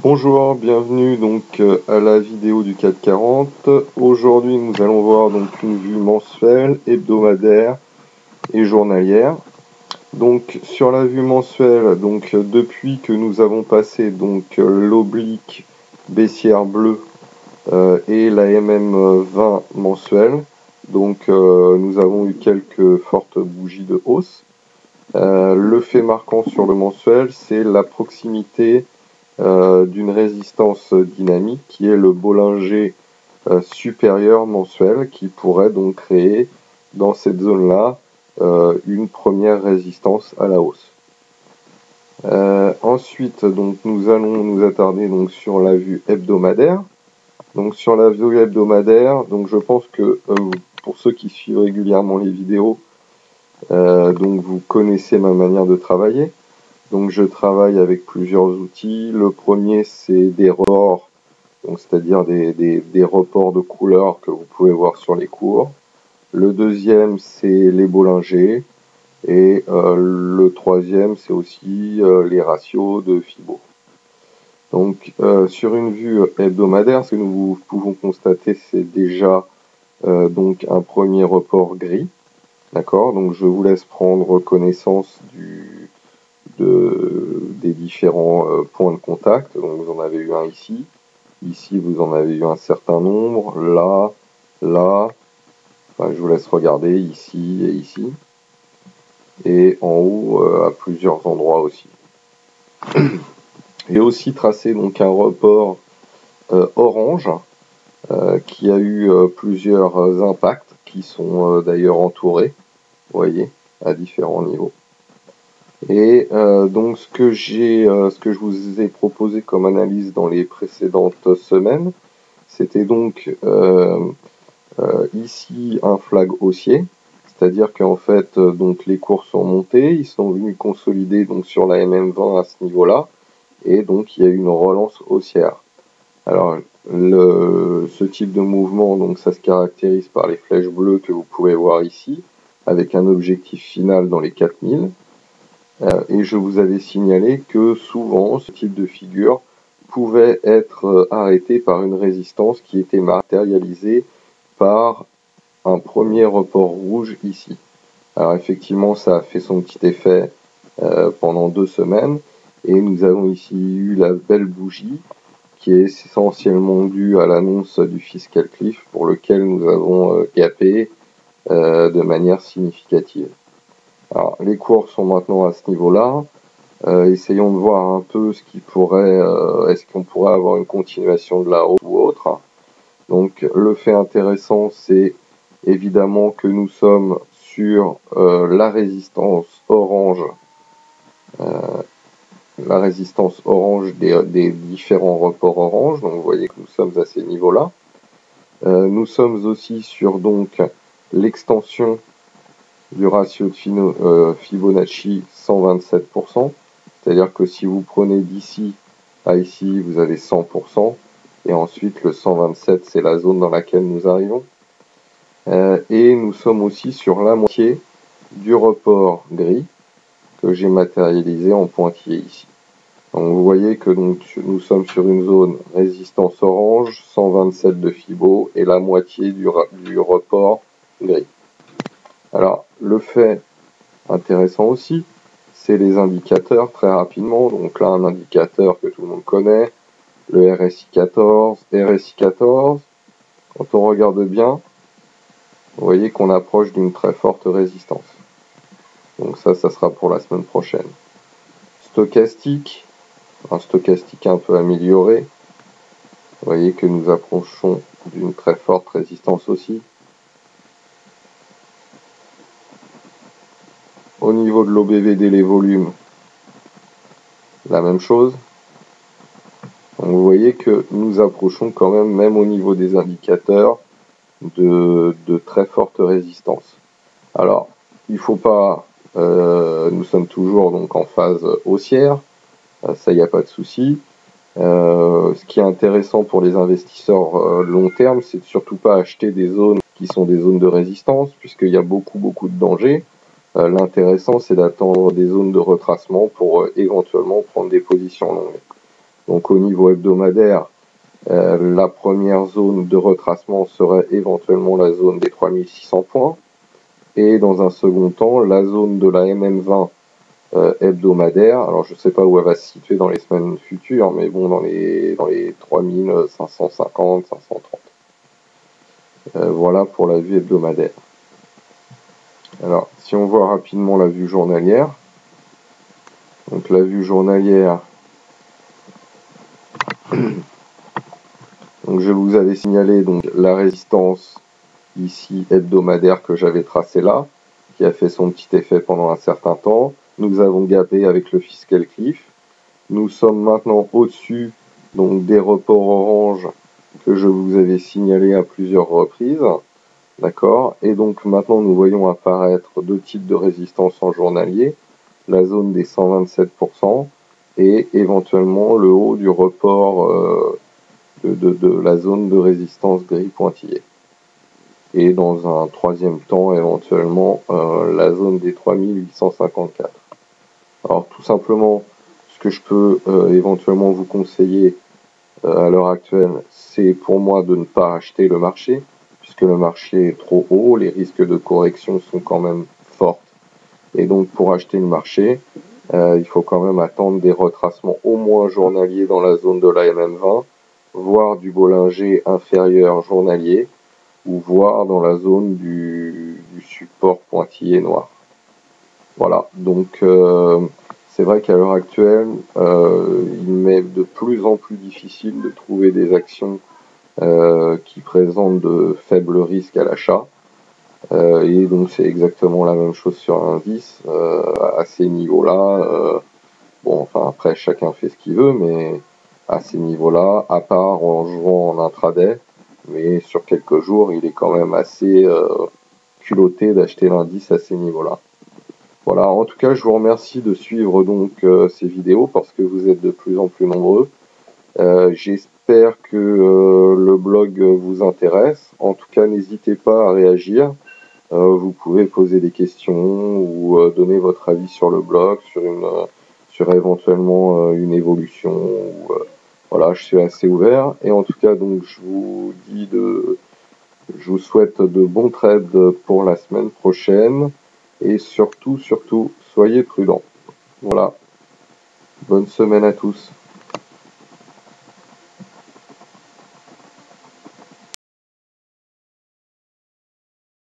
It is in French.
Bonjour, bienvenue donc à la vidéo du CAC 40. Aujourd'hui nous allons voir donc une vue mensuelle, hebdomadaire et journalière. Donc sur la vue mensuelle, donc depuis que nous avons passé donc l'oblique baissière bleue et la MM20 mensuelle, donc nous avons eu quelques fortes bougies de hausse. Le fait marquant sur le mensuel, c'est la proximité d'une résistance dynamique qui est le Bollinger supérieur mensuel qui pourrait donc créer dans cette zone-là une première résistance à la hausse. Ensuite, donc, nous allons nous attarder donc, sur la vue hebdomadaire. Donc sur la vue hebdomadaire, donc, je pense que pour ceux qui suivent régulièrement les vidéos, donc vous connaissez ma manière de travailler. Donc je travaille avec plusieurs outils. Le premier c'est des reports, c'est-à-dire des reports de couleurs que vous pouvez voir sur les cours. Le deuxième c'est les Bollinger. Et le troisième c'est aussi les ratios de Fibo. Donc sur une vue hebdomadaire, ce que nous pouvons constater c'est déjà donc un premier report gris. D'accord, donc je vous laisse prendre connaissance des différents points de contact. Donc vous en avez eu un ici, ici vous en avez eu un certain nombre, là, enfin, je vous laisse regarder ici et ici, et en haut à plusieurs endroits aussi. J'ai aussi tracé donc un report orange qui a eu plusieurs impacts qui sont d'ailleurs entourés, vous voyez, à différents niveaux. Et donc ce que je vous ai proposé comme analyse dans les précédentes semaines, c'était donc ici un flag haussier, c'est-à-dire qu'en fait donc les cours sont montés, ils sont venus consolider donc sur la MM20 à ce niveau-là, et donc il y a eu une relance haussière. Alors ce type de mouvement, donc ça se caractérise par les flèches bleues que vous pouvez voir ici, avec un objectif final dans les 4000. Et je vous avais signalé que souvent ce type de figure pouvait être arrêté par une résistance qui était matérialisée par un premier report rouge ici. Alors effectivement ça a fait son petit effet pendant 2 semaines et nous avons ici eu la belle bougie qui est essentiellement due à l'annonce du fiscal cliff pour lequel nous avons gapé de manière significative. Alors, les cours sont maintenant à ce niveau-là. Essayons de voir un peu ce qui pourrait, est-ce qu'on pourrait avoir une continuation de la hausse ou autre. Donc, le fait intéressant, c'est évidemment que nous sommes sur la résistance orange des différents reports orange. Donc, vous voyez que nous sommes à ces niveaux-là. Nous sommes aussi sur donc l'extension du ratio de Fibonacci 127%, c'est-à-dire que si vous prenez d'ici à ici, vous avez 100%, et ensuite le 127, c'est la zone dans laquelle nous arrivons. Et nous sommes aussi sur la moitié du report gris que j'ai matérialisé en pointillé ici. Donc vous voyez que donc, nous sommes sur une zone résistance orange, 127 de Fibo, et la moitié du report gris. Alors, le fait intéressant aussi, c'est les indicateurs très rapidement. Donc là, un indicateur que tout le monde connaît, le RSI 14. RSI 14, quand on regarde bien, vous voyez qu'on approche d'une très forte résistance. Donc ça sera pour la semaine prochaine. Stochastique, un stochastique un peu amélioré. Vous voyez que nous approchons d'une très forte résistance aussi. Au niveau de l'OBVD, les volumes, la même chose. Donc vous voyez que nous approchons quand même au niveau des indicateurs, de très fortes résistances. Alors, il ne faut pas, nous sommes toujours donc en phase haussière, ça il n'y a pas de souci. Ce qui est intéressant pour les investisseurs long terme, c'est de surtout pas acheter des zones qui sont des zones de résistance, puisqu'il y a beaucoup de dangers. L'intéressant, c'est d'attendre des zones de retracement pour éventuellement prendre des positions longues. Donc au niveau hebdomadaire, la première zone de retracement serait éventuellement la zone des 3600 points. Et dans un second temps, la zone de la MM20 hebdomadaire. Alors je ne sais pas où elle va se situer dans les semaines futures, mais bon, dans les 3550, 530. Voilà pour la vue hebdomadaire. Alors, si on voit rapidement la vue journalière, donc la vue journalière, donc je vous avais signalé donc la résistance ici hebdomadaire que j'avais tracée là, qui a fait son petit effet pendant un certain temps. Nous avons gapé avec le fiscal cliff. Nous sommes maintenant au-dessus donc des reports orange que je vous avais signalé à plusieurs reprises. D'accord. Et donc maintenant nous voyons apparaître deux types de résistance en journalier, la zone des 127% et éventuellement le haut du report de la zone de résistance gris pointillé. Et dans un troisième temps éventuellement la zone des 3854. Alors tout simplement, ce que je peux éventuellement vous conseiller à l'heure actuelle, c'est pour moi de ne pas acheter le marché, puisque le marché est trop haut, les risques de correction sont quand même forts. Et donc pour acheter le marché, il faut quand même attendre des retracements au moins journaliers dans la zone de la MM20, voire du Bollinger inférieur journalier, ou voire dans la zone du support pointillé noir. Voilà, donc c'est vrai qu'à l'heure actuelle, il m'est de plus en plus difficile de trouver des actions qui présentent de faibles risques à l'achat. Et donc c'est exactement la même chose sur l'indice. À ces niveaux-là, bon, enfin après chacun fait ce qu'il veut, mais à ces niveaux-là, à part en jouant en intraday, mais sur quelques jours, il est quand même assez culotté d'acheter l'indice à ces niveaux-là. Voilà, en tout cas, je vous remercie de suivre donc ces vidéos parce que vous êtes de plus en plus nombreux. J'espère que le blog vous intéresse. En tout cas, n'hésitez pas à réagir. Vous pouvez poser des questions ou donner votre avis sur le blog, sur éventuellement une évolution. Ou, voilà, je suis assez ouvert. Et en tout cas, donc, je vous souhaite de bons trades pour la semaine prochaine. Et surtout, soyez prudents. Voilà. Bonne semaine à tous.